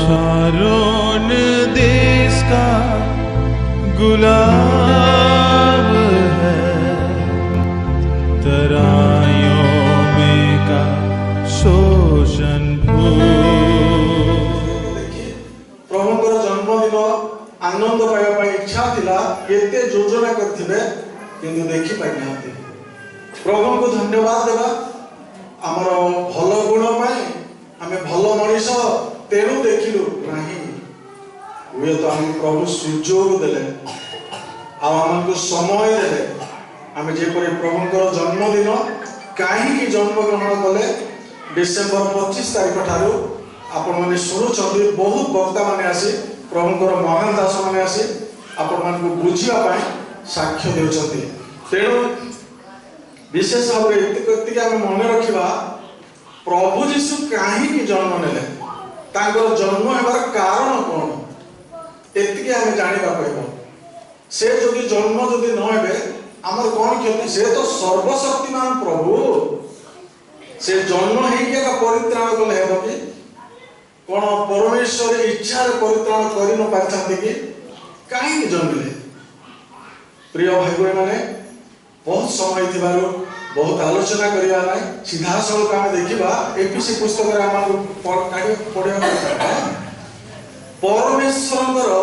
Sharon देश का गुलाब है, तराइयों में का शोषण देखिए प्रभुଙ୍କର जन्मदिन आनंद पाइबा इच्छा थिला केते योजना करथिबे किंतु देखि पाइ नाथि। प्रभु को धन्यवाद देबा आमर भल गुण पाए आमे भल मनीष तेणु देखिलु नाही हुए तो हम प्रभु सुजोग देले आमको समय देले आमे जेपरि प्रभुଙ୍କର जन्मदिन काहीकि जन्म ग्रहण कले डिसेम्बर 25 तारिख ठारू आपण माने शुणुछंती बहुत वक्ता माने आसी प्रभुଙ୍କର महान दास माने आसी आपण मानकु बुझिया पाए साक्ष्य देउछंती। तेणु विशेष भाव एतिक आम मन रखा प्रभु जीशु कहीं जन्म नेले तांकर जन्म हेबार कारण कौन एतिक आम जानिबा पड़िबो। से जदि जन्म जदि न हेबे आमर कौन क्षति? से तो सर्वशक्तिमान प्रभु से जन्म हेके परित्राण कले हेबो कि कौन परमेश्वर इच्छा परित्राण करि न पारछंती कि कहीं जन्मले? प्रिय भाई भाई माने बहुत समय थिबारु बहुत आलोचना करिया नै सीधा सळक आमे देखिबा एपीसी पुस्तक रे आमाको पढिया परमेश्वरଙ୍କର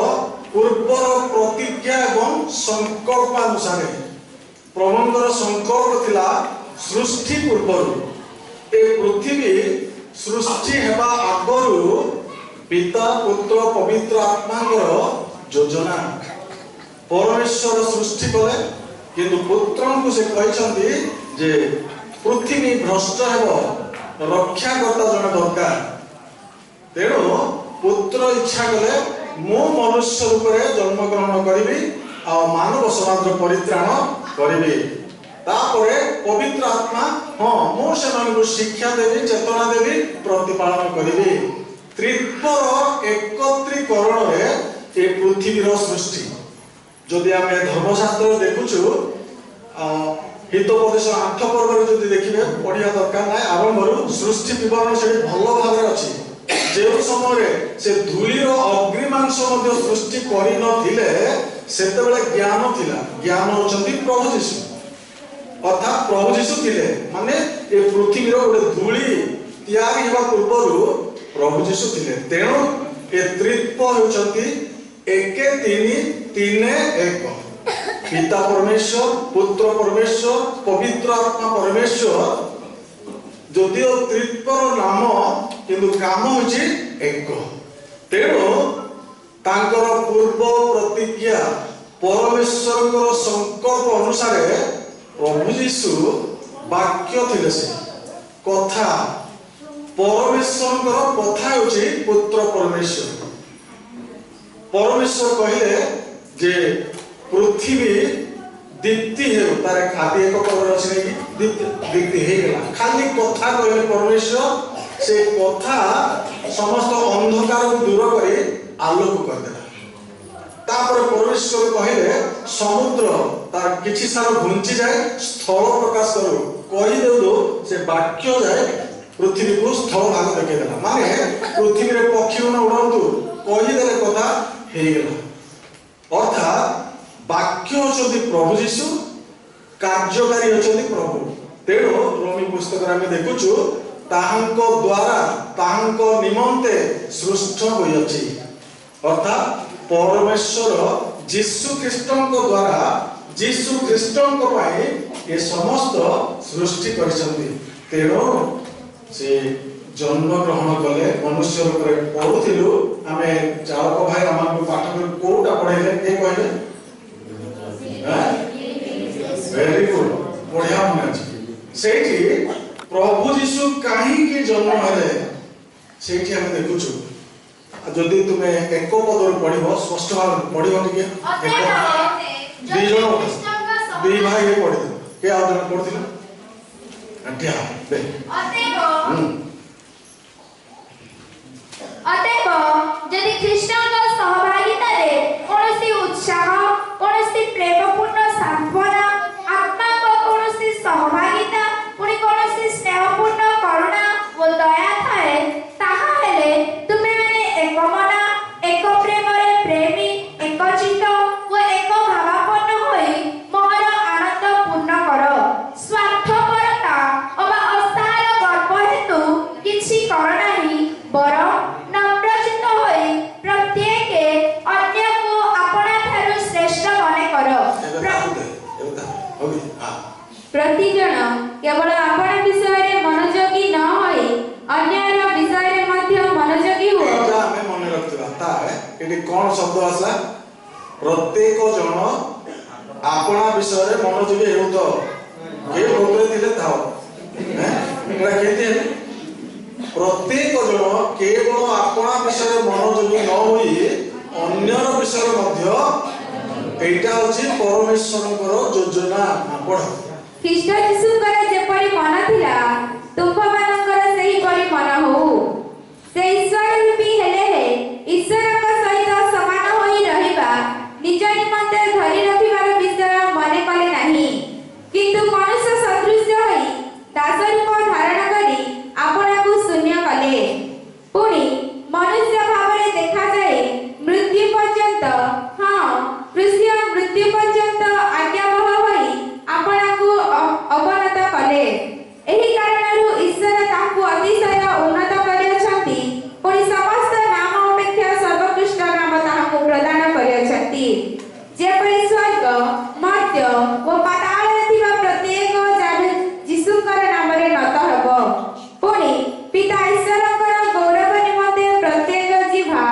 पूर्वर प्रतिज्ञा एवं संकल्प अनुसार प्रभुଙ୍କର संकल्प थिला सृष्टि पूर्वरु ए पृथ्वी सृष्टि हेबा आगरु पिता पुत्र पवित्र आत्माଙ୍କର योजना परमेश्वर सृष्टि कले किंतु पुत्र को से कहते जे पृथ्वी भ्रष्ट हेब रक्षाकर्ता जन दरकार। तेणु पुत्र इच्छा कले मु मनुष्य रूप में जन्म ग्रहण करी आ मानव समाज परित्राण करी तापरे पवित्र आत्मा हाँ मुझे शिक्षा देवी चेतना देवी प्रतिपालन करी त्रित्वर एकत्रीकरण में ये पृथ्वीर सृष्टि जदि आम धर्मशास्त्र देखुचु हितोपदेश 8 पर्व जो देखिए पढ़िया दरकार ना आरंभ सृष्टि विवरण से भल भाव अच्छी जो समय से धूलीर अग्निमांस सृष्टि कर ज्ञान थिला ज्ञान होचंती प्रभु जीशु अर्थात प्रभु जीशु थिले माने ये पृथ्वीर गोटे धूली तैयारी हेबा पूर्व प्रभु जीशु थिले। तेणु ए त्रित्व होचंती एके तीने एक पिता परमेश्वर पुत्र परमेश्वर पवित्र आत्मा परमेश्वर जदिओ त्रित्वर नाम किंतु काम होची एक। तेणु तांकर पूर्व प्रतिज्ञा परमेश्वर संकल्प अनुसार प्रभु जीशु वाक्य थिले से कथा परमेश्वर कथा होची पुत्र परमेश्वर। परमेश्वर कहले जे पृथ्वी दीप्ति हे तारे खादी एक कवर अछि नै दीप्ति हे गेला खाली कथा कहले परमेश्वर से कथा समस्त अंधकार को दूर करे आलोक कर देला। तापर परमेश्वर कहले समुद्र तार किछि सार घुंची जाए स्थल प्रकाश करू कहि देउ से वाक्य जाए पृथ्वी को स्थल भाग देखे देला माने पृथ्वी रे पक्षी न उड़ंतु कहि देले कथा हे गेला। अर्थात वाक्य होचंती प्रभु जीशु कार्यकारी होचंती प्रभु। तेणु रोमी पुस्तक रे आमे देखुछु ताहांको द्वारा ताहांको निमंते सृष्ट होई अछि अर्थात परमेश्वर यीशु ख्रीष्टଙ୍କ द्वारा यीशु ख्रीष्टଙ୍କ ପାଇଁ ए समस्त सृष्टि करिसंती। तेणु से जन्म ग्रहण कले मनुष्य रूप में पढ़ुथिलु आमे चालक भाई हमको पाठ कोटा पढ़ेले के कहले वेरी गुड बढ़िया मन अछि सेठी प्रभु जीशु काहे के जन्म हेले सेठी हम देखुछु जदि तुमे एक पद पढ़िबो स्पष्ट भाव पढ़िबो टिके दी जण दी भाई ये पढ़ि के आ जण पढ़थिला अध्या बे अतएव यदि ख्रीष्टଙ୍କ सहभागितारे कौनसी उत्साह कौनसी प्रेमपूर्ण सांत्वना आत्मा को कौनसी सहभागिता पुणी कौनसी स्नेहपूर्ण करुणा और दया थाए ताहा हेले तुमे माने एकम ये कौन शब्द आसला प्रत्येक जन आपणा विषय मनोयोगी हो तो ये भोगरे थिले थाओ एटा केते प्रत्येक जन केवल आपणा विषय मनोयोगी न होई अन्यर विषय मध्य एटा होची परमेश्वरଙ୍କର योजना आपण ଖ୍ରୀଷ୍ଟ ଯୀଶୁଙ୍କର ଯେପରି ମନ ଥିଲା ତୁମ୍ଭମାନଙ୍କର ସେହିପରି ମନ ହଉ। ସେ ଈଶ୍ୱର ରୂପୀ ହେଲେ ଈଶ୍ୱରଙ୍କ ସହିତ ସମାନ ହୋଇ ରହିବା ନିଜ ନିମନ୍ତେ ଧରି ରଖିବାର ବିଷୟ ମନେ କଲେ ନାହିଁ, କିନ୍ତୁ ମନୁଷ୍ୟ ସଦୃଶ୍ୟ ହୋଇ ଦାସ ରୂପ ଧାରଣ କରି ଆପଣାକୁ ଶୂନ୍ୟ କଲେ। ପୁଣି ମନୁଷ୍ୟ ଭାବରେ ଦେଖାଯାଇ ମୃତ୍ୟୁ ପର୍ଯ୍ୟନ୍ତ, ହଁ କୃଷ୍ଣ ମୃତ୍ୟୁ ପର୍ଯ୍ୟନ୍ତ ଆଜ୍ଞାବହ ହୋଇ ଆପଣାକୁ ଅବନତ କଲେ। ଏହି କାରଣରୁ ଈଶ୍ୱର ତାଙ୍କୁ ଅତିଶୟ ଉନ୍ନତ କରିଅଛନ୍ତି, ପୁଣି ସମସ୍ତ ନାମ ଅପେକ୍ଷା ସର୍ବୋତ୍କୃଷ୍ଟ ନାମ ତାହାଙ୍କୁ ପ୍ରଦାନ କରିଅଛନ୍ତି, ଯେପରି ସ୍ୱର୍ଗ ମର୍ତ୍ତ୍ୟ ଓ ପାତାଳରେ ଥିବା ପ୍ରତ୍ୟେକ ଜାତି ଯୀଶୁଙ୍କର ନାମରେ ନତ ହେବ। ପୁଣି ପିତା ଈଶ୍ୱରଙ୍କର ଗୌରବ ନିମନ୍ତେ ପ୍ରତ୍ୟେକ ଜିହ୍ବା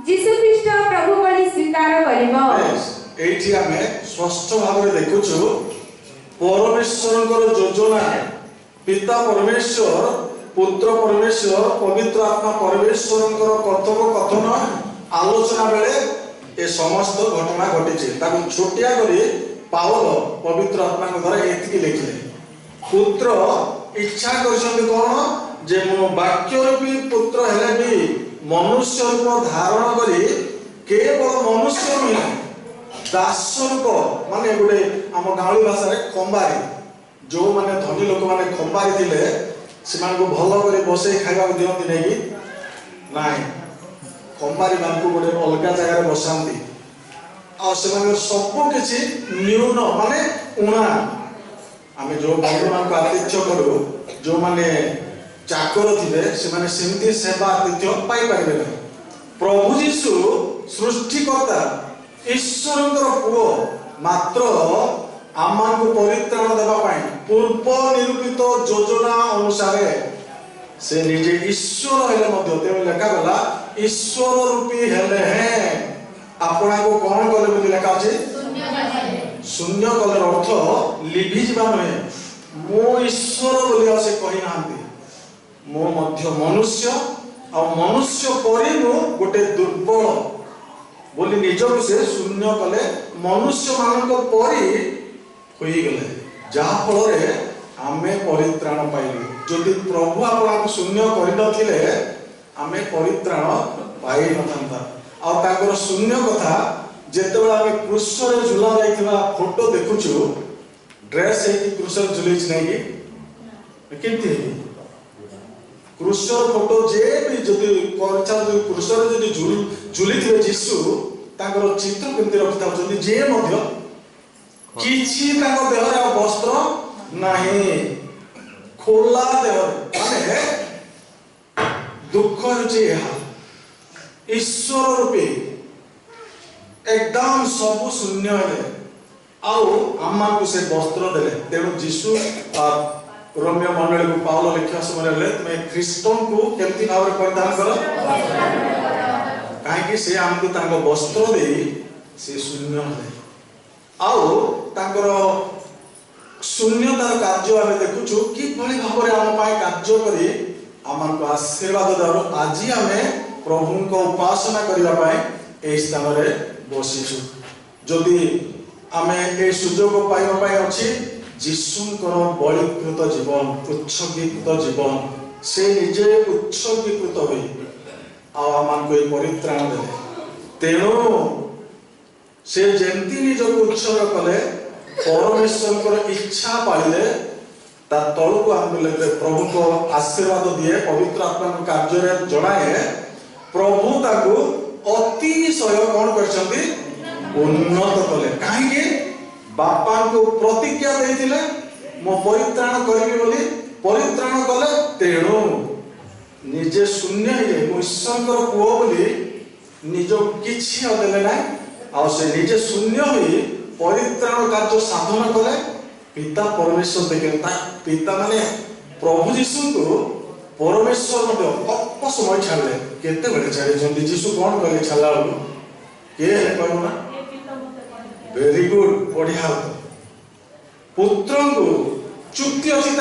ଯୀଶୁ ଖ୍ରୀଷ୍ଟ ପ୍ରଭୁ ବୋଲି ସ୍ୱୀକାର କରିବ। एठी आमे स्पष्ट भाव में देखुछु परमेश्वरଙ୍କର योजना पिता परमेश्वर पुत्र परमेश्वर पवित्र आत्मा परमेश्वरଙ୍କର कथोपकथन आलोचना बेले ए समस्त घटना घटिছে ताको छोटिया करी पावल पवित्र आत्मा के द्वारा एतिकी लिखिले पुत्र इच्छा करछन्ति कोन जे मो वाक्य रूपी पुत्र हेले भी मनुष्य रूप धारण करी केवल मनुष्य नहीं दास रूप माने गोटे आम गाँवी भाषा रे खंबारी जो माने धनी लोक माने खंबारी थिले सेमान को भलो करे बसे खाइबा दियंती नै कि नाही खंबारी मान को गोटे अलगा जगह रे बसांती आ सेमान सब किछि न्यून माने उणा आमे जो बंधु मान को आतिथ्य करू जो माने चाकर थिले से माने सेमती सेवा आतिथ्य पाई पाइबे नै प्रभु यीशु सृष्टिकर्ता ईश्वरଙ୍କର ପୁଅ ମାତ୍ର ଆମମାନଙ୍କୁ ପରିତ୍ରାଣ ଦେବା ପାଇଁ ପୂର୍ବ ନିରୂପିତ ଯୋଜନା ଅନୁସାରେ ସେ ନିଜେ ଈଶ୍ୱର ହେଲେ ମଧ୍ୟ ତେଣୁ ଲେଖା ଗଲା ଈଶ୍ୱର ରୂପୀ ହେଲେ ଆପଣଙ୍କୁ କଣ କଲେ ବୋଲି ଲେଖା ଅଛି ଶୂନ୍ୟ କଲେ ଅର୍ଥ ଲିଭି ଯିବା ନୁହେଁ ମୁଁ ଈଶ୍ୱର ବୋଲି ଆଉ ସେ କହି ନାହାନ୍ତି ମୁଁ ମଧ୍ୟ ମନୁଷ୍ୟ ଆଉ ମନୁଷ୍ୟ ପରି ମୁଁ ଗୋଟେ ଦୁର୍ବଳ बोली निजक से शून्य कले मनुष्य मान परी होई गले जहा फल आमे परित्राण पाइलु जदि प्रभु आपन शून्य करि नथिले आमे परित्राण पाइ नथंता आ ताकर शून्य कथा जेतेबेला आमे क्रूस रे झुला जाइथिबा फोटो देखुछु ड्रेस है कि क्रूस रे झुलैछ नै कि केमति क्रूस फोटो जे भी जदि करछा जदि क्रूस रे जदि झुली थिबे यीशु ताकर चित्र केमति रखिता जदि जे मध्य किछि ताको देह रे वस्त्र नाही खोला देह माने दुख होची यहा ईश्वर रूपी एकदम सब शून्य है आउ आम्मा को से वस्त्र देले तेणु यीशु रोमियो मंडल को पाउल लिखा समय ले तुम ख्रीष्टन को केमती भाव रे परिधान करो काहे कि से हमको तांको वस्त्र दे से शून्य है आउ तांकर शून्यतार कार्य आमे देखुछु कि भली भाव रे हम पाए कार्य करी हमको आशीर्वाद दारो आज आमे प्रभु को उपासना करिवा पाए ए स्थान रे बसिछु जदि आमे ए सुजोग पाइबा पाए अछि जीशुंकर बलिकृत जीवन उत्सर्गीकृत जीवन से निजे उत्सर्गीकृत हुई आमको परित्राण देले तेणु से जेमती निज उत्सर्ग कले परमेश्वर इच्छा पाइले ता तल को आमले प्रभु को आशीर्वाद दिए पवित्र आत्मा को कार्य रे जणाए प्रभु ताको अतिशय कोन करछंती उन्नत कले काहे कि बापा को प्रतिज्ञा देथिले मो परित्राण करबी बोली परित्राण कले तेणु निजे शून्य हे ईश्वरकर पुओ बोली निज किछि देले ना आ से निजे शून्य होई परित्राण कार्य साधन कले पिता परमेश्वर देखे पिता माने प्रभु यीशु को परमेश्वर मते अल्प समय छाड़ले केते बेले छाड़े जंदी यीशु कोन कहले छाला के कहू ना वेरी गुड बढ़िया पुत्र को चुक्ति अच्छी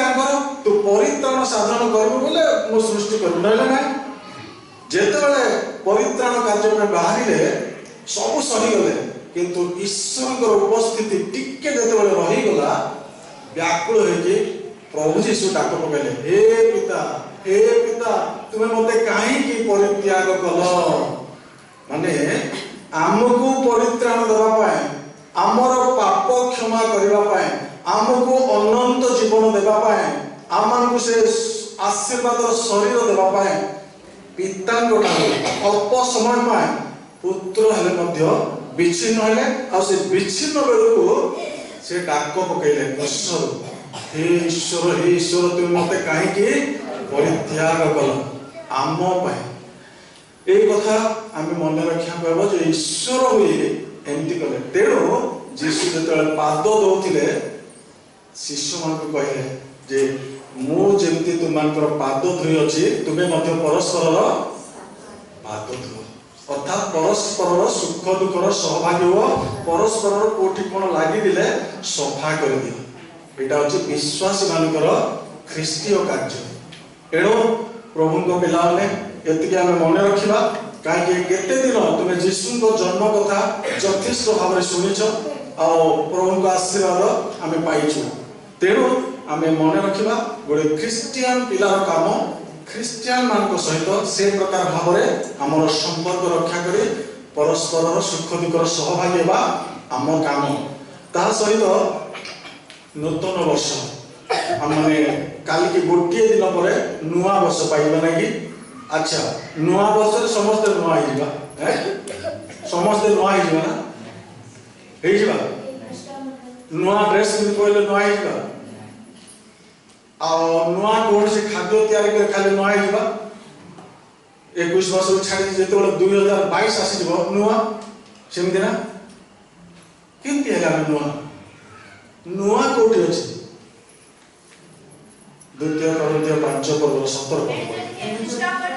तू परित्राण साधन करू बोले मो सृष्टि करू ना ना जेतेबेले परित्राण कार्य में बाहर सब सहीगले किंतु ईश्वर उपस्थिति टिके जेतेबेले रहीगला व्याकुल होइके प्रभु जीशु डाक पकेले हे पिता तुम्हें मते काहे की परित्याग कल माने आमको परित्राण देवा पाए आमर पाप क्षमा करबा पाए आमको अनंत जीवन देवा पाए आमको से आशीर्वाद शरीर देवा पाए पिता अल्प समय पाए पुत्र हेले मध्य विच्छिन्न हेले आ से विच्छिन्न बेलू से डाक पकेले ईश्वर हे ईश्वर तुम मते काहे परित्याग कल आम पाए ए कथा आम मन रखा पाब जो ईश्वर हुए एमती कले तेणु जीशु जो पाद दौले शिशु मान कहले जे मु जेमती तुम पाद धुई अच्छी तुम्हें परस्पर पाद धुओ अर्थात परस्पर सुख दुखर सहभागी हो परस्पर कोठी कौन लगी सफा कर दियो यहाँ हूँ विश्वासी मानकर ख्रीष्टीय कार्य एणु प्रभु पिला ये आम मन रखा कहीं केते दिन तुम्हें जीशु जन्म कथा यथेष्ट भाव में शुणिछ आ प्रभु आशीर्वाद आम पाइछु तेणु आम मन रखा गोटे ख्रीस्टियान पिलार काम ख्रीस्टियान मान सहित से प्रकार भाव में आमर संपर्क रक्षा कर परस्पर सुख दुखर सहभागी होगा आम काम ता सहित नूतन वर्ष आम काली की गोटे दिन पर नुआ वर्ष पाइबा ना कि अच्छा नुआ वर्ष समस्ते नुआ समस्ते नुआ ना नुआ ड्रेस पहले नुआ नुआ कौन से खाद्य तैयारी कर खाली नुआ 21 वर्ष छाड़ी जो 2022 आसी नुआ सेमती ना केमती है नुआ नुआ कोठी अछि द्वितीय कोरिन्थिय 5 पर्व 17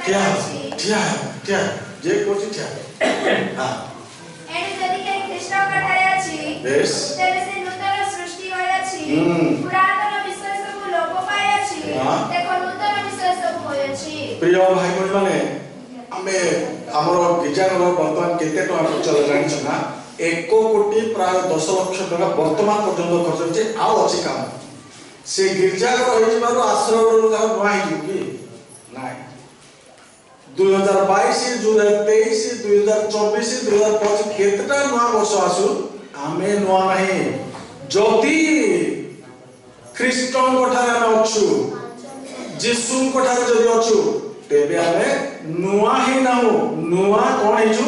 ठिया जे कोठी ठिया हां एने जदि के कृष्ण कथाय अछि बेस तेरे से नूतन सृष्टि होय अछि पुरातन विषय सब लोप पाय अछि देखो नूतन विषय सब होय अछि प्रिय भाई बहन माने आमे हमरो गिजागर वर्तमान केते टका चल जानि छ ना 1 कोटी प्राय 10 लाख टका वर्तमान पर्यंत खर्च होचे आउ अछि काम से गिरजागर होई बारो आश्रय रो नुआ ही कि नाही 2022 2023 2024 2025 केतटा नुआ वर्ष आसु आमे नुआ नाही जति ख्रीष्टन कोठारे हम अछु जीसु कोठारे जदि अछु तेबे आमे नुआ ही ना हो नुआ कोन हिजु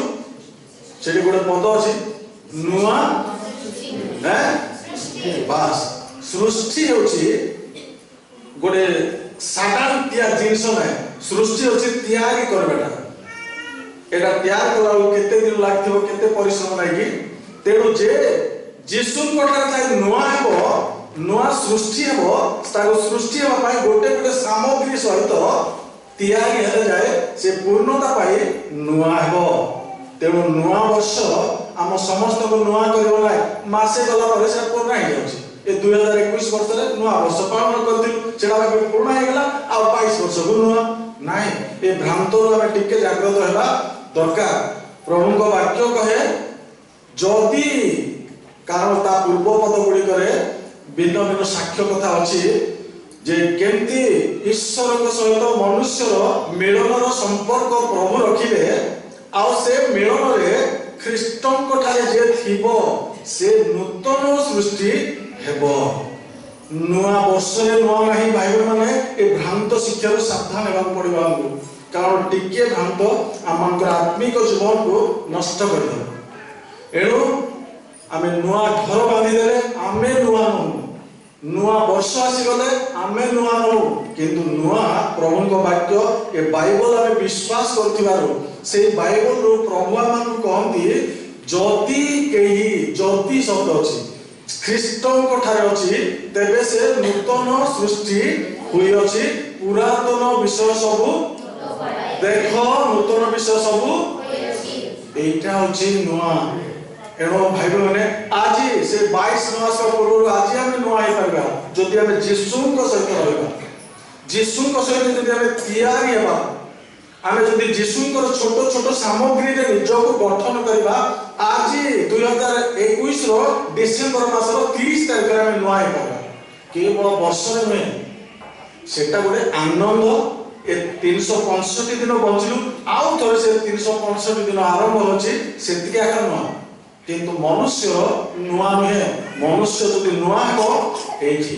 सेठी गोटे पद अछि नुआ है बस सृष्टि होची गोटे साधारण तैयार जिनस ना सृष्टि होची तैयारी करबेटा एटा तैयार कला केते दिन लागथिबो केते परिश्रम लागी तेणु जे जीसु कोठार चाहे नुआ हेबो नुआ सृष्टि हेबो ताको सृष्टि हेबा पाई गोटे गोटे सामग्री सहित तैयारी हेले जाए से पूर्णता पाई नुआ हेबो तेणु नुआ वर्ष आम समस्त को नुआ करबो ना मासे गला पर से पूर्ण हो जाउची ए 2021 वर्ष रे नुआ वर्ष पालन करदिलु सेटा पूर्ण हो गेला आ 22 वर्ष को नुआ नाही ए भ्रांत रो टिके जागृत हेबा दरकार प्रभु को वाक्य कहे जदि कारण ता पूर्व पद गुडी करे भिन्न भिन्न साक्ष्य कथा अछि जे केमती ईश्वर के सहित मनुष्यर मिलनर संपर्क प्रभु रखिले आ से मिलन रे ख्रीष्टन को ठारे जे थिबो से नूतन सृष्टि हेबो नुआ वर्ष रे नुआ नाही भाई माने ए भ्रांत शिक्षा रो सावधान हेबा पड़िबा हमको कारण टिके भ्रांत आमंकर आत्मिक जीवन को नष्ट कर दे एणु आमे नुआ घर बांधी देले आमे नुआ नुआ वर्ष आसी गले आमे नुआ नो किंतु नुआ प्रभु को वाक्य ए बाइबल आमे विश्वास करथिबारो से बाइबल रो प्रभु आमन कहंती जति केही जति शब्द अछि ख्रीष्टन को ठारे अछि तेबे से नूतन सृष्टि होई अछि पुरातन विषय सब देख नूतन विषय सब এইটা হচ্ছে নূয়া। এনো ভাই মানে আজি সে 22 মাস পূর্ব আজি আমি নূয়া হই পারবা যদি আমি যিশুଙ୍କ সহিত ରହିବା। যিশুଙ୍କ ସହିତ ଯଦି ଆମେ ତିଆରି ହେବା, ଆମେ ଯଦି ଯୀଶୁଙ୍କର ଛୋଟ ଛୋଟ ସାମଗ୍ରୀରେ ନିଜକୁ ଗଠନ କରିବା, ଆଜି 2021 ର ଡିସେମ୍ବର ମାସର 30 ତାରିଖରେ ଆମେ ନୂଆ ହେଇପାରିବା। କେବଳ ବର୍ଷରେ ନୁହେଁ, ସେଟା ଗୋଟେ ଆନନ୍ଦ। ଏ 365 ଦିନ ବଞ୍ଚିଲୁ, ଆଉ ଥରେ ସେ 365 ଦିନ ଆରମ୍ଭ ହେଉଛି, ସେତିକି ଆକାର ନୁହଁ। କିନ୍ତୁ ମନୁଷ୍ୟ ନୂଆ ନୁହେଁ। ମନୁଷ୍ୟ ଯଦି ନୂଆ ହେବ ଏଇଠି,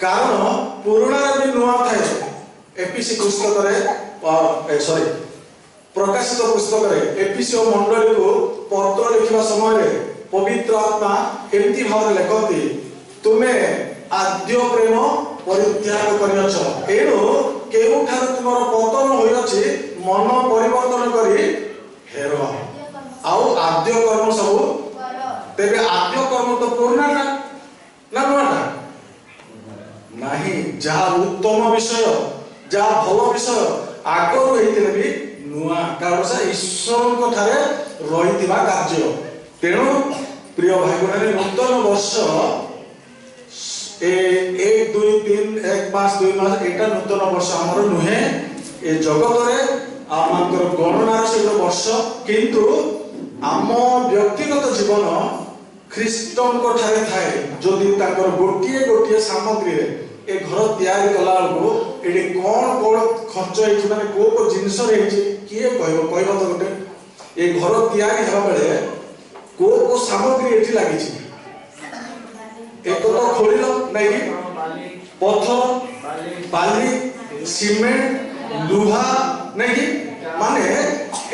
କାରଣ ପୁରୁଣାରେ ବି ନୂଆ ଥାଏ। ଏପିସି ପୁସ୍ତକରେ ପ୍ରକାଶିତ ପୁସ୍ତକରେ ଏପିସିଓ ମଣ୍ଡଳୀକୁ ପତ୍ର ଲେଖିବା ସମୟରେ ପବିତ୍ର ଆତ୍ମା ଏମିତି ଭାବରେ ଲେଖନ୍ତି, ତୁମେ ଆଦ୍ୟ ପ୍ରେମ ପରିତ୍ୟାଗ କରିଅଛ, ଏଣୁ କେଉଁଠାରୁ ତୁମର ପତନ ହୋଇଅଛି ମନ ପରିବର୍ତ୍ତନ କରି ହେର ଆଉ ଆଦ୍ୟ କର୍ମ ସବୁ। ତେବେ ଆଦ୍ୟ କର୍ମ ତ ପୁରୁଣାଟା ନା ନୂଆଟା ନାହିଁ। ଯାହା ଉତ୍ତମ ବିଷୟ, ଯାହା ଭଲ ବିଷୟ ଆଗରୁ ହେଇଥିଲେ ବି ନୂଆ, କାରଣ ସେ ଈଶ୍ୱରଙ୍କ ଠାରେ ରହିଥିବା କାର୍ଯ୍ୟ। ତେଣୁ ପ୍ରିୟ ଭାଇ ଭଉଣୀ, ନୂତନ ବର୍ଷ 1 2 3 1 5 2 ମାସ ଏଇଟା ନୂତନ ବର୍ଷ ଆମର ନୁହେଁ। ଏ ଜଗତରେ ଆମଙ୍କର ଗଣନାର ସେଟା ବର୍ଷ, କିନ୍ତୁ ଆମ ବ୍ୟକ୍ତିଗତ ଜୀବନ ଖ୍ରୀଷ୍ଟଙ୍କ ଠାରେ ଥାଏ। ଯଦି ତାଙ୍କର ଗୋଟିଏ ଗୋଟିଏ ସାମଗ୍ରୀରେ ଏ ଘର ତିଆରି କଲା ବେଳକୁ ଏଠି କଣ କଣ ଖର୍ଚ୍ଚ ହେଇଛି, ମାନେ କୋଉ କୋଉ ଜିନିଷରେ ହେଇଛି, କିଏ କହିବ ତ ଗୋଟେ। ଏ ଘର ତିଆରି ହେବା ବେଳେ କୋଉ କୋଉ ସାମଗ୍ରୀ ଏଠି ଲାଗିଛି। ଏକ ତ ଖୋଳିଲ ନାଇଁ, ପଥର, ବାଲି, ସିମେଣ୍ଟ, ଲୁହା ନାଇଁ, ମାନେ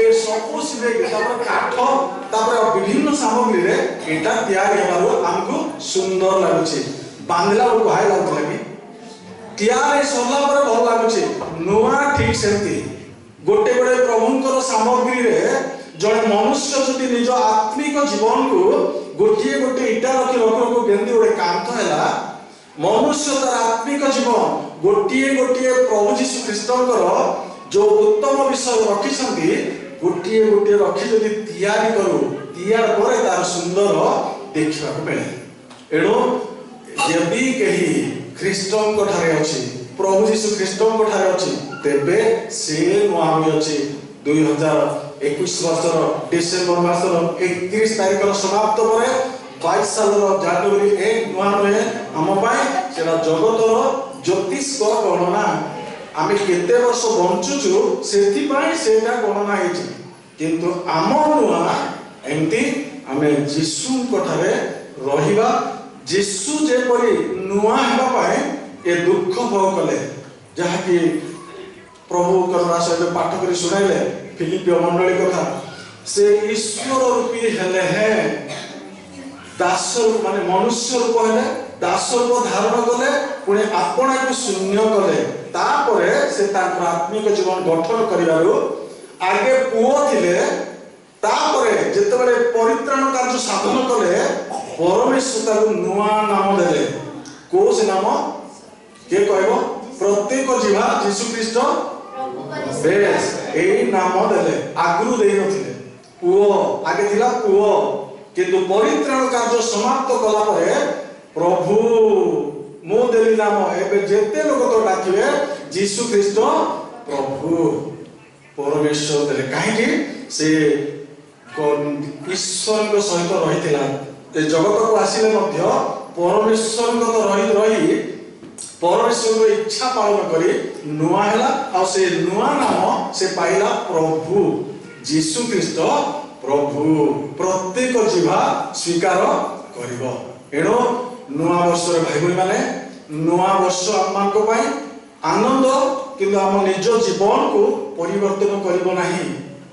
ଏ ସବୁ ସିଲେଇ, ତାପରେ କାଠ, ତାପରେ ବିଭିନ୍ନ ସାମଗ୍ରୀରେ ଏଟା ତିଆରି ହେବାରୁ ଆମକୁ ସୁନ୍ଦର ଲାଗୁଛି। ବାନ୍ଧିଲା ବେଳକୁ ଭାଇ ଲାଗୁଥିଲା କି ତିଆରି ସରିଲା ପରେ ଭଲ ଲାଗୁଛି। ନୂଆ ଠିକ ସେମିତି ଗୋଟେ ଗୋଟେ ପ୍ରଭୁଙ୍କର ସାମଗ୍ରୀରେ ଜଣେ ମନୁଷ୍ୟ ଯଦି ନିଜ ଆତ୍ମିକ ଜୀବନକୁ ଗୋଟିଏ ଗୋଟିଏ ଇଟା ରଖି କେମିତି ଗୋଟେ କାନ୍ଥ ହେଲା, ମନୁଷ୍ୟ ତାର ଆତ୍ମିକ ଜୀବନ ଗୋଟିଏ ଗୋଟିଏ ପ୍ରଭୁ ଯୀଶୁ ଖ୍ରୀଷ୍ଟଙ୍କର ଯୋଉ ଉତ୍ତମ ବିଷୟ ରଖିଛନ୍ତି ଗୋଟିଏ ଗୋଟିଏ ରଖି ଯଦି ତିଆରି କରୁ, ତିଆରି ପରେ ତାର ସୁନ୍ଦର ଦେଖିବାକୁ ମିଳେ। ଏଣୁ ଯଦି କେହି ଖ୍ରୀଷ୍ଟଙ୍କ ଠାରେ ଅଛି, ପ୍ରଭୁ ଯୀଶୁ ଖ୍ରୀଷ୍ଟଙ୍କ ଠାରେ ଅଛି, ତେବେ ସେ ନୂଆ ହୋଇଅଛି। 2021 ବର୍ଷର ଡିସେମ୍ବର ମାସର 31 ତାରିଖର ସମାପ୍ତ ପରେ 22 ସାଲର ଜାନୁଆରୀ 1 ନୂଆ ନୁହେଁ ଆମ ପାଇଁ, ସେଟା ଜଗତର ଜ୍ୟୋତିଷ ଗଣନା। ଆମେ କେତେ ବର୍ଷ ବଞ୍ଚୁଛୁ ସେଥିପାଇଁ ସେଇଟା ଗଣନା ହେଇଛି, କିନ୍ତୁ ଆମ ନୂଆ ଏମିତି ଆମେ ଯୀଶୁଙ୍କ ଠାରେ ରହିବା। ଯୀଶୁ ଯେପରି ନୂଆ ହେବା ପାଇଁ ଏ ଦୁଃଖ ଭୋଗ କଲେ, ଯାହାକି ପ୍ରଭୁ କରୁଣା ସହିତ ପାଠ କରି ଶୁଣାଇଲେ ଫିଲିପିଓ ମଣ୍ଡଳୀ କଥା। ସେ ଈଶ୍ୱର ରୂପୀ ହେଲେ ହେଁ ଦାସ, ମାନେ ମନୁଷ୍ୟ ରୂପ ହେଲେ, ଦାସ ରୂପ ଧାରଣ କଲେ, ପୁଣି ଆପଣାକୁ ଶୂନ୍ୟ କଲେ। ତାପରେ ସେ ତାଙ୍କର ଆତ୍ମିକ ଜୀବନ ଗଠନ କରିବାରୁ ଆଗେ ପୁଅ ଥିଲେ, ତାପରେ ଯେତେବେଳେ ପରିତ୍ରାଣ କାର୍ଯ୍ୟ ସାଧନ କଲେ ପରମେଶ୍ୱର ତାକୁ ନୂଆ ନାମ ଦେଲେ। କୋଉ ସେ ନାମ କିଏ କହିବ? ପ୍ରତ୍ୟେକ ଜିହ୍ବା ଯୀଶୁ ଖ୍ରୀଷ୍ଟ ବେଶ ଏଇ ନାମ ଦେଲେ। ଆଗରୁ ଦେଇ ନଥିଲେ, ପୁଅ ଆଗେ ଥିଲା ପୁଅ, କିନ୍ତୁ ପରିତ୍ରାଣ କାର୍ଯ୍ୟ ସମାପ୍ତ କଲା ପରେ ପ୍ରଭୁ ମୁଁ ଦେଲି ନାମ। ଏବେ ଯେତେ ଲୋକ ତ ଡାକିବେ ଯୀଶୁ ଖ୍ରୀଷ୍ଟ ପ୍ରଭୁ। ପରମେଶ୍ୱର ଦେଲେ, କାହିଁକି? ସେ ଈଶ୍ୱରଙ୍କ ସହିତ ରହିଥିଲା। ଏ ଜଗତକୁ ଆସିଲେ ମଧ୍ୟ ପରମେଶ୍ୱରଙ୍କ ରହି ପରମେଶ୍ୱରଙ୍କ ଇଚ୍ଛା ପାଳନ କରି ନୂଆ ହେଲା, ଆଉ ସେ ନୂଆ ନାମ ସେ ପାଇଲା ପ୍ରଭୁ ଯୀଶୁ ଖ୍ରୀଷ୍ଟ ପ୍ରଭୁ। ପ୍ରତ୍ୟେକ ଜିହ୍ବା ସ୍ୱୀକାର କରିବ। ଏଣୁ ନୂଆ ବର୍ଷରେ ଭାଇ ଭଉଣୀ ମାନେ, ନୂଆ ବର୍ଷ ଆମମାନଙ୍କ ପାଇଁ ଆନନ୍ଦ, କିନ୍ତୁ ଆମ ନିଜ ଜୀବନକୁ ପରିବର୍ତ୍ତନ କରିବ ନାହିଁ।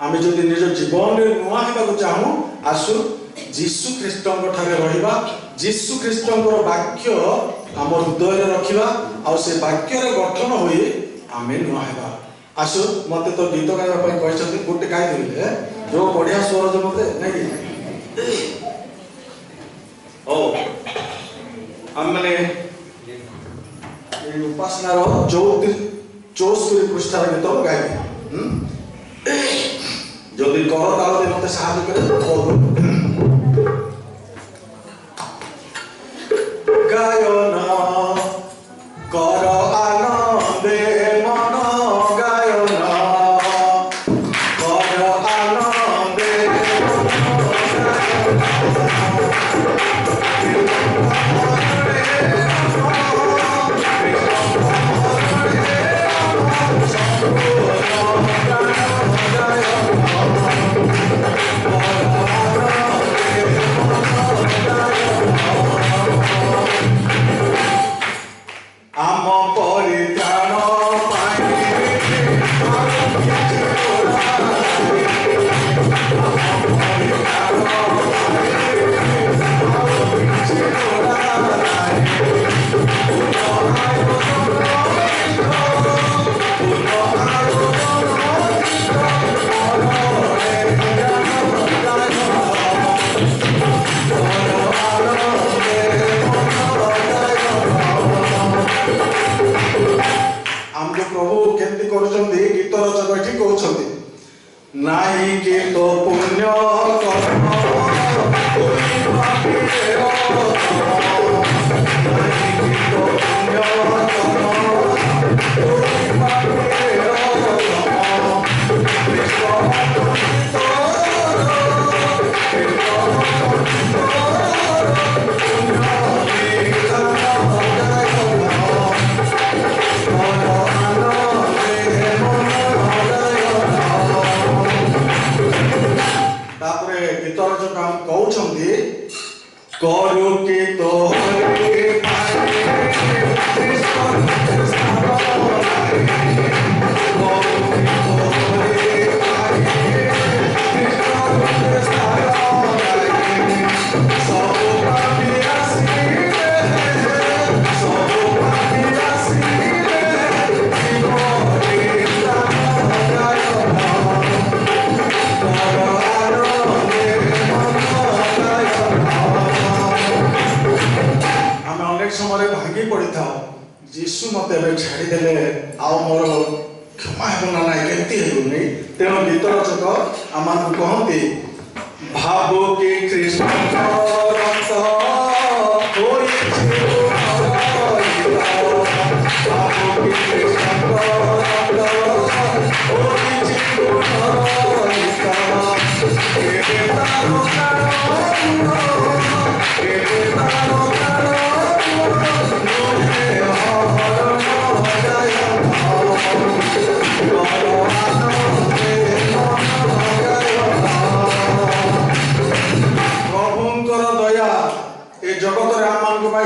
ଆମେ ଯଦି ନିଜ ଜୀବନରେ ନୂଆ ହେବାକୁ ଚାହୁଁ, ଆସୁ ଯୀଶୁ ଖ୍ରୀଷ୍ଟଙ୍କ ଠାରେ ରହିବା, ଯୀଶୁ ଖ୍ରୀଷ୍ଟଙ୍କର ବାକ୍ୟ ଆମ ହୃଦୟରେ ରଖିବା, ଆଉ ସେ ବାକ୍ୟରେ ଗଠନ ହୋଇ ଆମେ ନୂଆ ହେବା। ଆସୁ, ମତେ ତ ଗୀତ ଗାଇବା ପାଇଁ କହିଛନ୍ତି, ଗୋଟେ ଗାଇଦେଲେ ଯୋଉ ବଢିଆ ସ୍ୱର ଯେ ମତେ ନାଇଁ। ହଉ, ଆମେ এই উপাসনার 64 পৃষ্ঠার গীত গাইবে। जदि कर ताल दे मते साहाय्य करे गायन कर आनंदे मन गायन कर आनंदे आम परित्राण आमके प्रभु केमती करछन्ती गीत रचक एठी कहउछन्ती नाही के तो पुण्य कर्म कोई पापी नाही के तो पुण्य कर्म कोई पापी तापरे गीतर जो काम कहउछन्ती करू के तो समय भांगी पड़ी था जीशु मत छाड़ी देले आ मोर क्षमा हेबना ना केमती हेबुनी तेणु गीत रचक आम कहती भावो कि कृष्ण रक्त भावो कि कृष्ण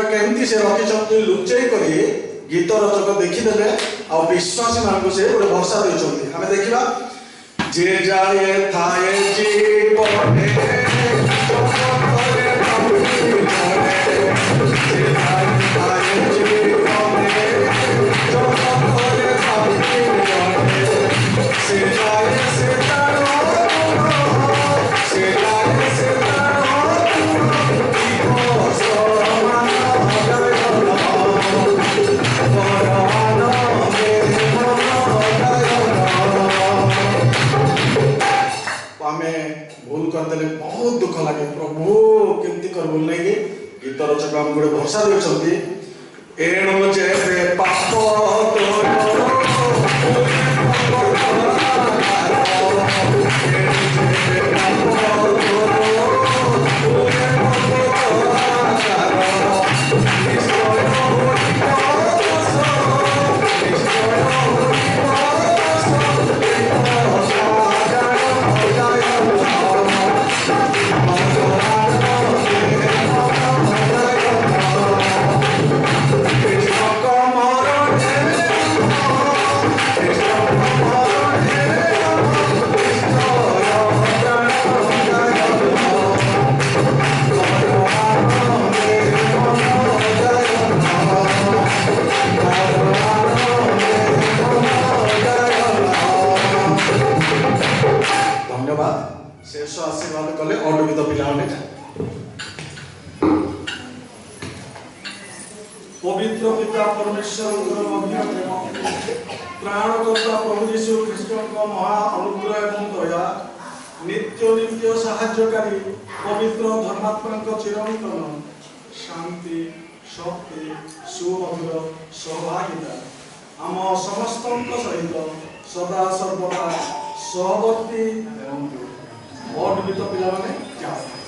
केमती से रखी लुचई कर गीत रचक देखीदे आ विश्वासी मान से गोटे भरसा देते आम देखा जे जाए थाए जीवने भूल करदे बहुत दुख लगे प्रभु केमती कर बोल नहीं गीत रचक आम गोटे भरसा देते एणु जे पाप शेष आशीर्वाद कले अडुबित पिलाने पवित्र पिता परमेश्वर प्राणकर्ता प्रभु यीशु ख्रीष्ट महा अनुग्रह एवं दया नित्य नित्य साहाय्यकारी पवित्र धर्मात्मा चिरंतन शांति शक्ति सुमधुर सहभागिता आम समस्त सहित सदा सर्वदा सहवर्ती बड़ गीत पिला जाओ।